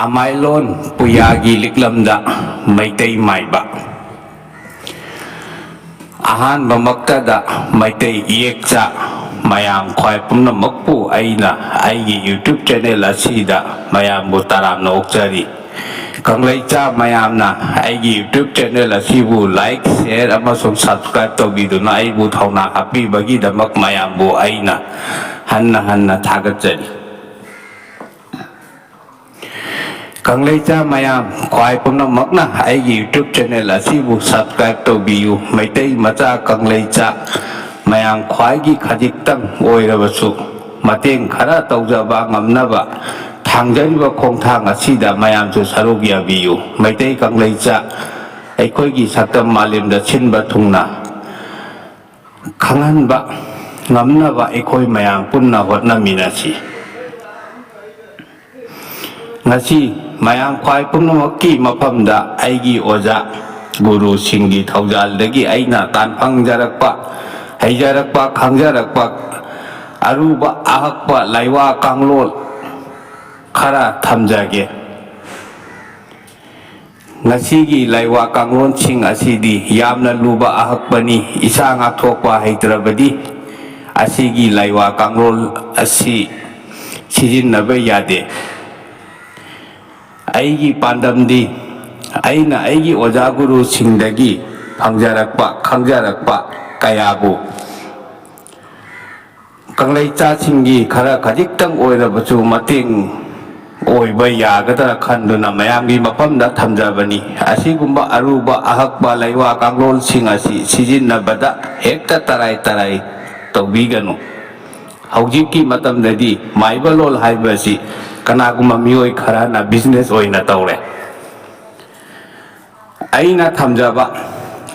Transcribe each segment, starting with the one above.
ꯑꯃꯥꯏꯂꯣꯟ ꯄꯨꯌꯥꯒꯤ ꯂꯤꯛꯂꯝꯗ ꯃꯩꯇꯩ ꯃꯥꯏꯕ ꯑꯍꯥꯟꯕꯃꯛꯇꯗ ꯃꯩꯇꯩ ꯏꯌꯦꯛꯆꯥ ꯃꯌꯥꯝ ꯈ꯭ꯋꯥꯏ ꯄꯨꯝꯅꯃꯛꯄꯨ ꯑꯩꯅ ꯑꯩꯒꯤ ꯌꯨꯇ꯭ꯌꯨꯕ ꯆꯦꯅꯦꯜ ꯑꯁꯤꯗ ꯃꯌꯥꯝꯕꯨ ꯇꯔꯥꯝꯅ ꯑꯣꯛꯆꯔꯤ꯫ ꯀꯪꯂꯩꯆꯥ ꯃꯌꯥꯝꯅ ꯑꯩꯒꯤ ꯌꯨꯇ꯭ꯌꯨꯕ ꯆꯦꯅꯦꯜ ꯑꯁꯤꯕꯨ ꯂꯥꯏꯛ, ꯁꯦꯌꯔ ꯑꯃꯁꯨꯡ ꯁꯕꯁꯀ꯭ꯔꯥꯏꯕ ꯇꯧꯕꯤꯗꯨꯅ ꯑꯩꯕꯨ ꯊꯧꯅꯥ ꯍꯥꯞꯄꯤꯕꯒꯤꯗꯃꯛ ꯃꯌꯥꯝꯕꯨ ꯑꯩꯅ ꯍꯟꯅ ꯍꯟꯅ ꯊꯥꯒꯠꯆꯔꯤ꯫ ꯀꯪꯂꯩꯆꯥ ꯃꯌꯥꯝ ꯈ꯭ꯋꯥꯏ ꯄꯨꯝꯅꯃꯛꯅ ꯑꯩꯒꯤ ꯌꯨꯇ꯭ꯌꯨꯕ ꯆꯦꯅꯦꯜ ꯑꯁꯤꯕꯨ ꯁꯕꯁꯀ꯭ꯔꯥꯏꯕ ꯇꯧꯕꯤꯌꯨ꯫ ꯃꯩꯇꯩ ꯃꯆꯥ ꯀꯪꯂꯩꯆꯥ ꯃꯌꯥꯝ ꯈ꯭ꯋꯥꯏꯒꯤ ꯈꯖꯤꯛꯇꯪ ꯑꯣꯏꯔꯕꯁꯨ ꯃꯇꯦꯡ ꯈꯔ ꯇꯧꯖꯕ ꯉꯝꯅꯕ ꯊꯥꯡꯖꯔꯤꯕ ꯈꯣꯡꯊꯥꯡ ꯑꯁꯤꯗ ꯃꯌꯥꯝꯁꯨ ꯁꯔꯨꯛ ꯌꯥꯕꯤꯌꯨ꯫ ꯃꯩꯇꯩ ꯀꯪꯂꯩꯆꯥ ꯑꯩꯈꯣꯏꯒꯤ ꯁꯛꯇꯝ ꯃꯥꯂꯦꯝꯗ ꯁꯤꯟꯕ ꯊꯨꯡꯅ ꯈꯪꯍꯟꯕ ꯉꯝꯅꯕ ꯑꯩꯈꯣꯏ ꯃꯌꯥꯝ ꯄꯨꯟꯅ ꯍꯣꯠꯅꯃꯤꯟꯅꯁꯤ꯫ ꯉꯁꯤ ꯃꯌꯥꯝ ꯈ꯭ꯋꯥꯏ ꯄꯨꯝꯅꯃꯛꯀꯤ ꯃꯐꯝꯗ ꯑꯩꯒꯤ ꯑꯣꯖꯥ ꯒꯨꯔꯨꯁꯤꯡꯒꯤ ꯊꯧꯖꯥꯜꯗꯒꯤ ꯑꯩꯅ ꯇꯥꯟꯐꯪꯖꯔꯛꯄ, ꯍꯩꯖꯔꯛꯄ, ꯈꯪꯖꯔꯛꯄ ꯑꯔꯨꯕ ꯑꯍꯛꯄ ꯂꯥꯏꯋꯥ ꯀꯥꯡꯂꯣꯟ ꯈꯔ ꯊꯝꯖꯒꯦ꯫ ꯉꯁꯤꯒꯤ ꯂꯥꯏꯋꯥ ꯀꯥꯡꯂꯣꯟꯁꯤꯡ ꯑꯁꯤꯗꯤ ꯌꯥꯝꯅ ꯂꯨꯕ ꯑꯍꯛꯄꯅꯤ꯫ ꯏꯁꯥ ꯉꯥꯛꯊꯣꯛꯄ ꯍꯩꯇ꯭ꯔꯕꯗꯤ ꯑꯁꯤꯒꯤ ꯂꯥꯏꯋꯥ ꯀꯥꯡꯂꯣꯟ ꯑꯁꯤ ꯁꯤꯖꯤꯟꯅꯕ ꯌꯥꯗꯦ꯫ ꯑꯩꯒꯤ ꯄꯥꯟꯗꯝꯗꯤ ꯑꯩꯅ ꯑꯩꯒꯤ ꯑꯣꯖꯥ ꯒꯨꯔꯨꯁꯤꯡꯗꯒꯤ ꯐꯪꯖꯔꯛꯄ, ꯈꯪꯖꯔꯛꯄ ꯀꯌꯥꯕꯨ ꯀꯪꯂꯩꯆꯥꯁꯤꯡꯒꯤ ꯈꯔ ꯈꯖꯤꯛꯇꯪ ꯑꯣꯏꯔꯕꯁꯨ ꯃꯇꯦꯡ ꯑꯣꯏꯕ ꯌꯥꯒꯗ꯭ꯔꯥ ꯈꯟꯗꯨꯅ ꯃꯌꯥꯝꯒꯤ ꯃꯐꯝꯗ ꯊꯝꯖꯕꯅꯤ꯫ ꯑꯁꯤꯒꯨꯝꯕ ꯑꯔꯨꯕ ꯑꯍꯛꯄ ꯂꯥꯏꯋꯥ ꯀꯥꯡꯂꯣꯟꯁꯤꯡ ꯑꯁꯤ ꯁꯤꯖꯤꯟꯅꯕꯗ ꯍꯦꯛꯇ ꯇꯔꯥꯏ ꯇꯔꯥꯏ ꯇꯧꯕꯤꯒꯅꯨ꯫ ꯍꯧꯖꯤꯛꯀꯤ ꯃꯇꯝꯗꯗꯤ ꯃꯥꯏꯕ ꯂꯣꯜ ꯍꯥꯏꯕꯁꯤ ꯀꯅꯥꯒꯨꯝꯕ ꯃꯤꯑꯣꯏ ꯈꯔꯅ ꯕꯤꯖꯤꯅꯦꯁ ꯑꯣꯏꯅ ꯇꯧꯔꯦ꯫ ꯑꯩꯅ ꯊꯝꯖꯕ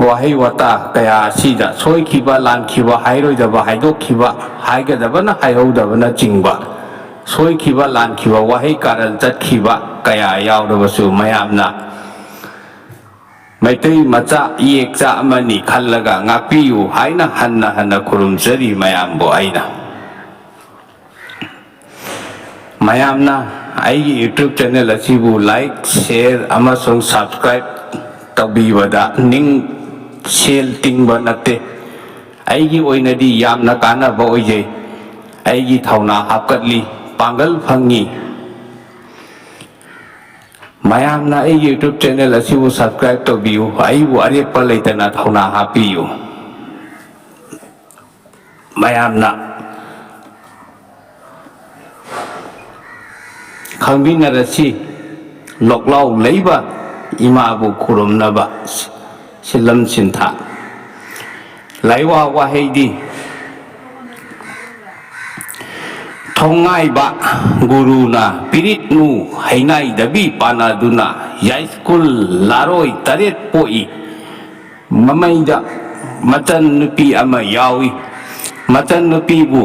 ꯋꯥꯍꯩ ꯋꯥꯇꯥ ꯀꯌꯥ ꯑꯁꯤꯗ ꯁꯣꯏꯈꯤꯕ, ꯂꯥꯟꯈꯤꯕ, ꯍꯥꯏꯔꯣꯏꯗꯕ ꯍꯥꯏꯗꯣꯛꯈꯤꯕ, ꯍꯥꯏꯒꯗꯕꯅ ꯍꯥꯏꯍꯧꯗꯕꯅꯆꯤꯡꯕ ꯁꯣꯏꯈꯤꯕ, ꯂꯥꯟꯈꯤꯕ, ꯋꯥꯍꯩ ꯀꯥꯔꯟ ꯆꯠꯈꯤꯕ ꯀꯌꯥ ꯌꯥꯎꯔꯕꯁꯨ ꯃꯌꯥꯝꯅ ꯃꯩꯇꯩ ꯃꯆꯥ ꯏꯌꯦꯛꯆꯥ ꯑꯃꯅꯤ ꯈꯜꯂꯒ ꯉꯥꯛꯄꯤꯌꯨ ꯍꯥꯏꯅ ꯍꯟꯅ ꯍꯟꯅ ꯈꯨꯔꯨꯝꯖꯔꯤ ꯃꯌꯥꯝꯕꯨ ꯑꯩꯅ꯫ ꯃꯌꯥꯝꯅ ꯑꯩꯒꯤ ꯌꯨꯇ꯭ꯌꯨꯕ ꯆꯦꯅꯦꯜ ꯑꯁꯤꯕꯨ ꯂꯥꯏꯛ, ꯁꯦꯌꯔ ꯑꯃꯁꯨꯡ ꯁꯕꯁꯀ꯭ꯔꯥꯏꯕ ꯇꯧꯕꯤꯕꯗ ꯁꯦꯜ ꯇꯤꯡꯕ ꯅꯠꯇꯦ꯫ ꯑꯩꯒꯤ ꯑꯣꯏꯅꯗꯤ ꯌꯥꯝꯅ ꯀꯥꯟꯅꯕ ꯑꯣꯏꯖꯩ꯫ ꯑꯩꯒꯤ ꯊꯧꯅꯥ ꯍꯥꯞꯀꯠꯂꯤ, ꯄꯥꯡꯒꯜ ꯐꯪꯉꯤ꯫ ꯃꯌꯥꯝꯅ ꯑꯩꯒꯤ ꯌꯨꯇ꯭ꯌꯨꯕ ꯆꯦꯅꯦꯜ ꯑꯁꯤꯕꯨ ꯁꯕꯁꯀ꯭ꯔꯥꯏꯕ ꯇꯧꯕꯤꯌꯨ, ꯑꯩꯕꯨ ꯑꯔꯦꯞꯄ ꯂꯩꯇꯅ ꯊꯧꯅꯥ ꯍꯥꯞꯄꯤꯌꯨ꯫ ꯃꯌꯥꯝꯅ ꯈꯪꯃꯤꯟꯅꯔꯁꯤ, ꯂꯣꯛꯂꯥꯎ ꯂꯩꯕ ꯏꯃꯥꯕꯨ ꯈꯨꯔꯨꯝꯅꯕ ꯁꯤꯜꯂꯝ ꯁꯤꯟꯊꯥ꯫ ꯂꯥꯏꯋꯥ ꯋꯥꯍꯩꯗꯤ ꯊꯣꯡꯉꯥꯏꯕ ꯒꯨꯔꯨꯅ ꯄꯤꯔꯤꯠꯅꯨ ꯍꯩꯅꯥꯏꯗꯕꯤ ꯄꯥꯟꯅꯗꯨꯅ ꯌꯥꯏꯁ꯭ꯀꯨꯜ ꯂꯥꯔꯣꯏ ꯇꯔꯦꯠ ꯄꯣꯛꯏ꯫ ꯃꯃꯩꯗ ꯃꯆꯟ ꯅꯨꯄꯤ ꯑꯃ ꯌꯥꯎꯏ꯫ ꯃꯆꯟ ꯅꯨꯄꯤꯕꯨ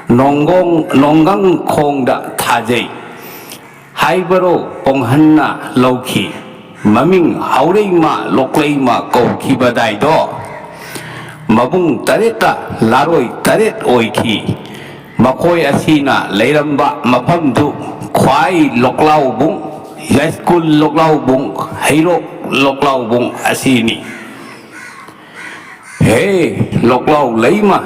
ꯅꯣꯡꯒꯪꯈꯣꯡꯗ ꯊꯥꯖꯩ ꯍꯥꯏꯕꯔꯣ ꯄꯣꯡꯍꯟꯅ ꯂꯧꯈꯤ꯫ ꯃꯃꯤꯡ ꯍꯥꯎꯔꯩꯃ ꯂꯣꯛꯂꯩꯃ ꯀꯧꯈꯤꯕꯗꯥꯏꯗꯣ ꯃꯕꯨꯡ ꯇꯔꯦꯠꯇ ꯂꯥꯔꯣꯏ ꯇꯔꯦꯠ ꯑꯣꯏꯈꯤ꯫ ꯃꯈꯣꯏ ꯑꯁꯤꯅ ꯂꯩꯔꯝꯕ ꯃꯐꯝꯗꯨ ꯈ꯭ꯋꯥꯏ ꯂꯣꯛꯂꯥꯎꯕꯨꯡ, ꯌꯥꯏꯁ꯭ꯀꯨꯜ ꯂꯣꯛꯂꯥꯎꯕꯨꯡ, ꯍꯩꯔꯣꯛ ꯂꯣꯛꯂꯥꯎꯕꯨꯡ ꯑꯁꯤꯅꯤ꯫ ꯍꯦ ꯂꯣꯛꯂꯥꯎ ꯂꯩꯃ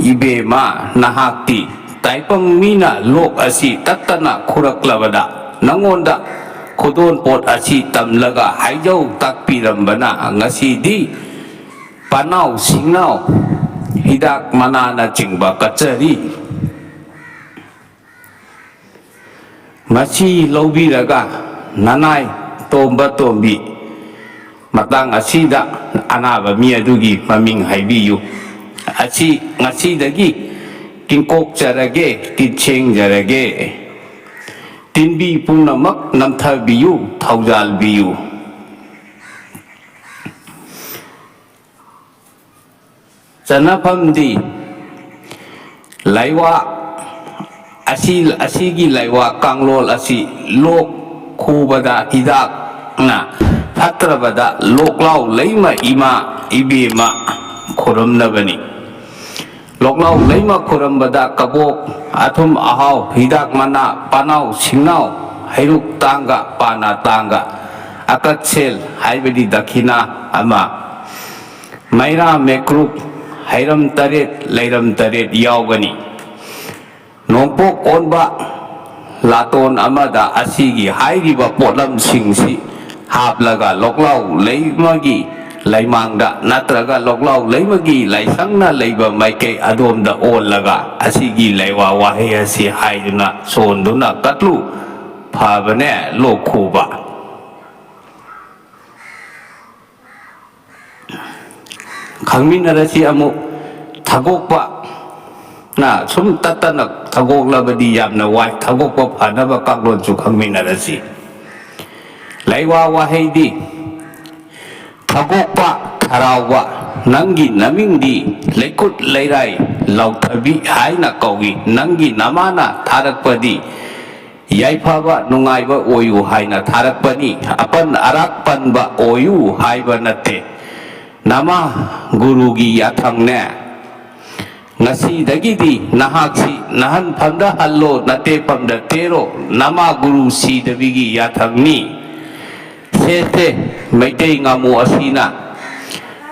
ꯏꯕꯦꯝꯃ ꯅꯍꯥꯛꯇꯤ ꯇꯥꯏꯄꯪ ꯃꯤꯅ ꯂꯣꯛ ꯑꯁꯤ ꯇꯠꯇꯅ ꯈꯨꯔꯛꯂꯕꯗ ꯅꯉꯣꯟꯗ ꯈꯨꯗꯣꯜꯄꯣꯠ ꯑꯁꯤ ꯇꯝꯂꯒ ꯍꯥꯏꯖꯧ ꯇꯥꯛꯄꯤꯔꯝꯕꯅ ꯉꯁꯤꯗꯤ ꯄꯥꯅꯥꯎ ꯁꯤꯡꯅꯥꯎ ꯍꯤꯗꯥꯛ ꯃꯅꯥꯅꯆꯤꯡꯕ ꯀꯠꯆꯔꯤ꯫ ꯃꯁꯤ ꯂꯧꯕꯤꯔꯒ ꯅꯅꯥꯏ ꯇꯣꯝꯕ ꯇꯣꯝꯕꯤ ꯃꯇꯥꯡ ꯑꯁꯤꯗ ꯑꯅꯥꯕ ꯃꯤ ꯑꯗꯨꯒꯤ ꯃꯃꯤꯡ ꯍꯥꯏꯕꯤꯌꯨ꯫ ꯑꯁꯤ ꯉꯁꯤꯗꯒꯤ ꯀꯤꯡꯀꯣꯛꯆꯔꯒꯦ, ꯇꯤꯟꯁꯦꯡꯖꯔꯒꯦ꯫ ꯇꯤꯟꯕꯤ ꯄꯨꯝꯅꯃꯛ ꯅꯝꯊꯕꯤꯌꯨ, ꯊꯧꯖꯥꯜꯕꯤꯌꯨ꯫ ꯆꯟꯅꯐꯝꯗꯤ ꯂꯥꯏꯋꯥ ꯑꯁꯤꯒꯤ ꯂꯥꯏꯋꯥ ꯀꯥꯡꯂꯣꯟ ꯑꯁꯤ ꯂꯣꯛ ꯈꯨꯕꯗ ꯍꯤꯗꯥꯛꯅ, ꯐꯠꯇ꯭ꯔꯕꯗ ꯂꯣꯛꯂꯥꯎ ꯂꯩꯃ ꯏꯃꯥ ꯏꯕꯦꯝꯃ ꯈꯨꯔꯨꯝꯅꯕꯅꯤ꯫ ꯂꯣꯛꯂꯥꯎ ꯂꯩꯃ ꯈꯨꯔꯝꯕꯗ ꯀꯕꯣꯛ, ꯑꯊꯨꯝ ꯑꯍꯥꯎ, ꯍꯤꯗꯥꯛ ꯃꯅꯥ, ꯄꯥꯅꯥꯎ ꯁꯤꯡꯅꯥꯎ hairuk tanga pana tanga akatsel haibadi dakina ama maira mekrup hairam taret lairam taret yaugani nongpok onba laton amada asigi hairiba potlam singsi haplaga loklau leimagi laimangda natraga loklau leimagi laisangna leiba maike adomda olaga asigi leiwa wahe asi haiduna sonduna katlu phabane lokhuba khangminarasi amu thagokpa na sum tatana thagok yamna wai thagokpa phanaba kaklon chu khangminarasi laiwa waheidi thagokpa tharawa nangi namingdi lekut leirai lauthabi haina kaugi nangi namana tharakpadi yaifaba nungaiba oyu haina tharakpani apan arakpanba oyu haiba nate nama gurugi yathangne ngasi dagidi nahaksi nahan phamda hallo nate phamda tero nama guru si dabigi yathangni sese maitei ngamu asina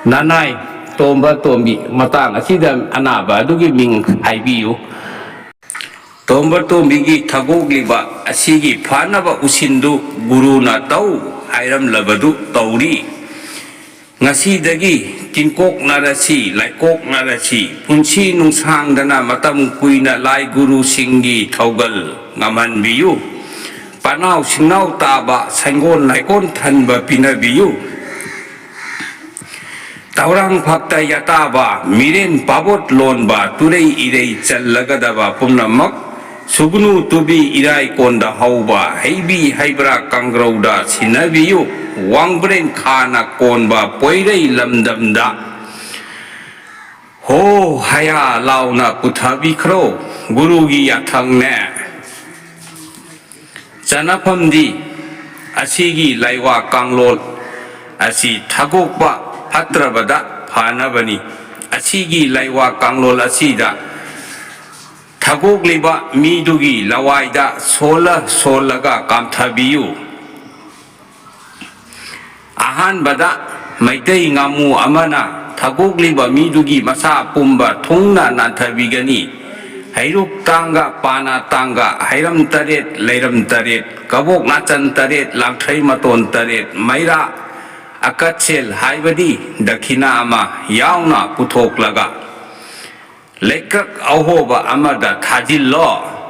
nanai tomba tombi matang asida anaba adugi ming haibiyu tomba tombigi thagogliba asigi phanaba usindu guru na tau hairam labadu tauri ngasidagi tinkok narasi laikok narasi punsi nungsangdana matam kuina lai guru singgi thaugal ngaman biyu panau singnau taba sangon laikon thanba pinabiyu taurang phakta yataba miren pabot lonba turei irei challagadaba pumnamak sugnu tubi irai konda hauba heibi haibra kangrauda sinabiyu wangbren khana konba poirei lamdamda ho haya launa puthabi khro gurugi yathangne janaphamdi asigi laiwa kanglol asi thagokpa phatrabada phanabani asigi laiwa kanglol asida thagokliba midugi lawaida solaga kamthabiyu ahan bada maitei ngamu amana thagokliba midugi masa pumba thungna nanthabigani hairuk tanga pana tanga hairam taret leiram taret kabok nachan taret langthai maton taret maira akatsel haibadi dakhina ama yauna puthoklaga lekak ahoba amada thajillo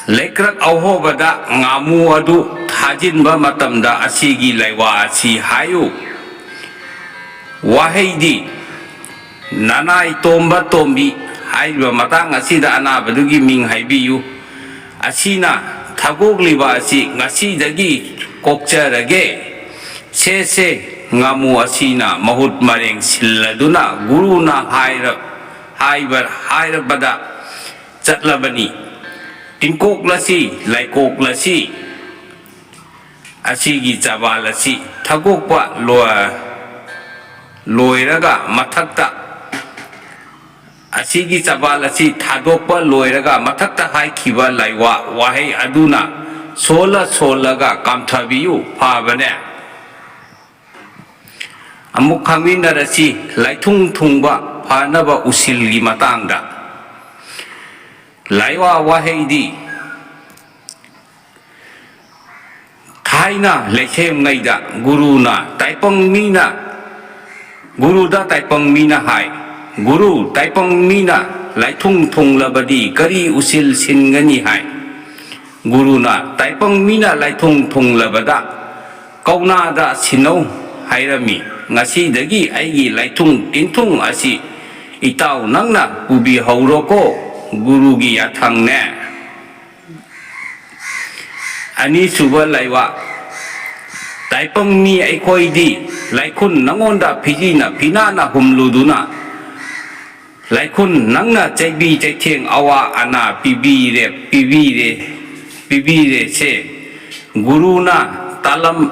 lekrak ahobada ngamu adu thajinba matamda asigi laiwa asi hayu waheidi nanai tomba tombi haiba matang asida anabadugi ming haibiyu asina thagogliba asi ngasidagi kokcharage sese ngamu asina mahut mareng silladuna guruna hairabada chatlabani tinkok lasi laikok lasi asigi chabal asi thagokpa loiraga mathakta asigi chabal asi thadokpa loiraga mathakta haikhiba laiwa wahei aduna solaga kamthabiyu phabane amuk khangminarasi laithung thungba phanaba usilgi matangda laiwa waheidi thaina lechem ngaida guruna taipang mina guruda taipang mina hai guru taipang mina laithung thunglabadi kari usil singani hai guruna taipang mina laithung thunglabada kaunada sinau hairami ngasidagi aigi laithung tinthung asi itau nangna ubi hauroko gurugi yathangne ani suba laiwa taipang mi aikhoidi laikhun nangonda phijina pinana humluduna laikhun nangna chaibi chaitheng awa ana pibire se guruna talam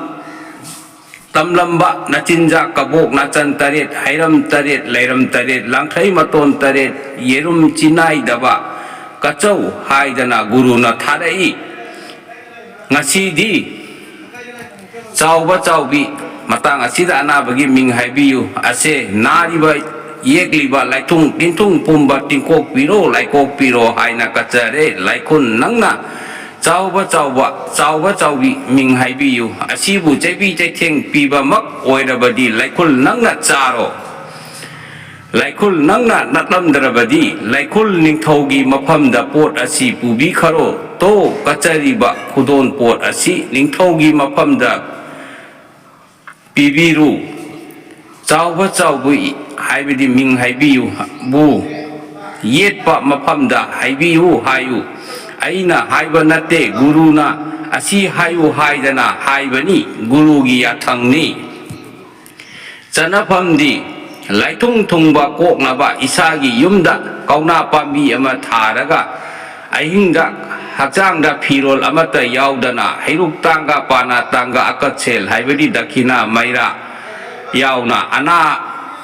तमलंबा नचिंजा कबोक नाचन Taret harem Taret लैरम Taret लांखै मतोन Taret येरुम चिनाई दबा कचौ हाइदना गुरु न थारई ngasiदी चावबा चावबी matang asida anabagi ming haibiyu ase nariba yekliba laitung tintung pumba tingkok piro laikok piro haina kachare laikun nangna चावबा चावबी मिंग हाइबियु असीबु चैबी चैथेंग पीबा मक ओइरबदी लाइकुल नंगना चारो लाइकुल नंगना नतलमदरबदी लाइकुल निंगथौगी मफमदा पोट असी पुबी खरो तो कचरीबा खुदोन पोट असी निंगथौगी मफमदा पीबीरु चावबा चावबी हाइबदी मिंग हाइबियु बु येतपा मफमदा हाइबियु Hayu aina haiba nate guruna asi hayu haidana haibani gurugi yathangni chanaphamdi laitung thungba koknaba isagi yumda kauna pambi ama tharaga ahingda hakjangda phirol amata yaudana hairuk tanga pana tanga akachel haibadi dakhina maira yauna ana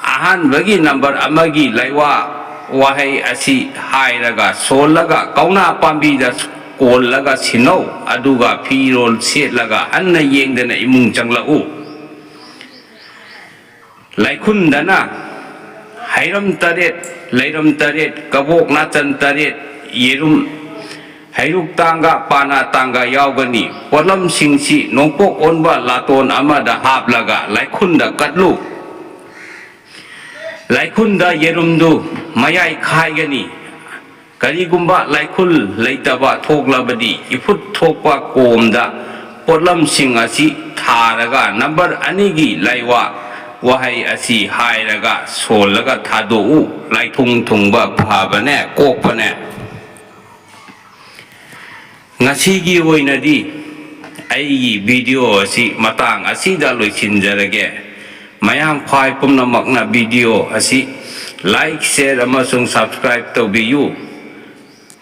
ahan bagi number amagi laiwa wahai asi hairaga solaga kauna pambi da kollaga sinau aduga phirol setlaga anna yengdana imung changlau laikhun dana hairam taret lairam taret kabok nachan taret yerum hairuk tanga pana tanga yaugani polam singsi nongpok onba laton amada haplaga laikhun da katlu laikhun da yerumdu mayai khaigani karigumba laikhul leitaba thoklabadi ifut thokpa komda potlam sing asi tharaga number anigi laiwa wahai asi hairaga solaga thadou laithung thungba phabane kokpane ngasigi oinadi aigi video asi matang asida loisinjarage mayam khwai pumnamakna video asi like share amasung subscribe taubiyu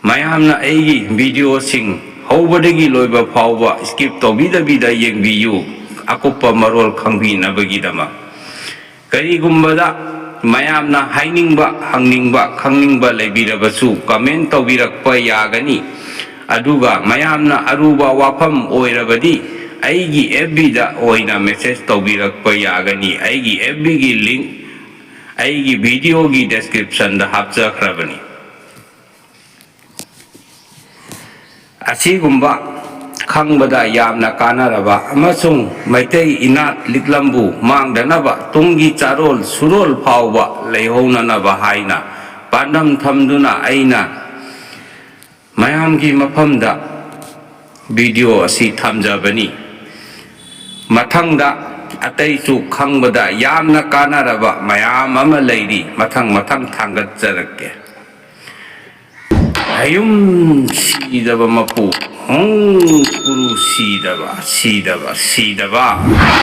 mayamna aigi video sing hobadagi loiba phawba skip tawbida yengbiyu akupa marol khangbinabagi dama karigumbada mayamna hainingba hangningba leibirabasu comment tawbirakpa yagani aduga mayamna aruba wafam oirabadi aigi FB da oina message tawbirakpa yagani aigi FB gi link aigi video gi description da hapchakhrabani asigumba khangbada yamna kanaraba amasung maitai inat liklambu mangdanaba tungi charol surol phawba leihounanaba haina pandam thamduna aina mayamgi mafamda video asi thamjabani mathangda ataisu khangbada yamna kanaraba mayam ama leiri mathang thangatjarakke ayum sidaba mapu guru sidaba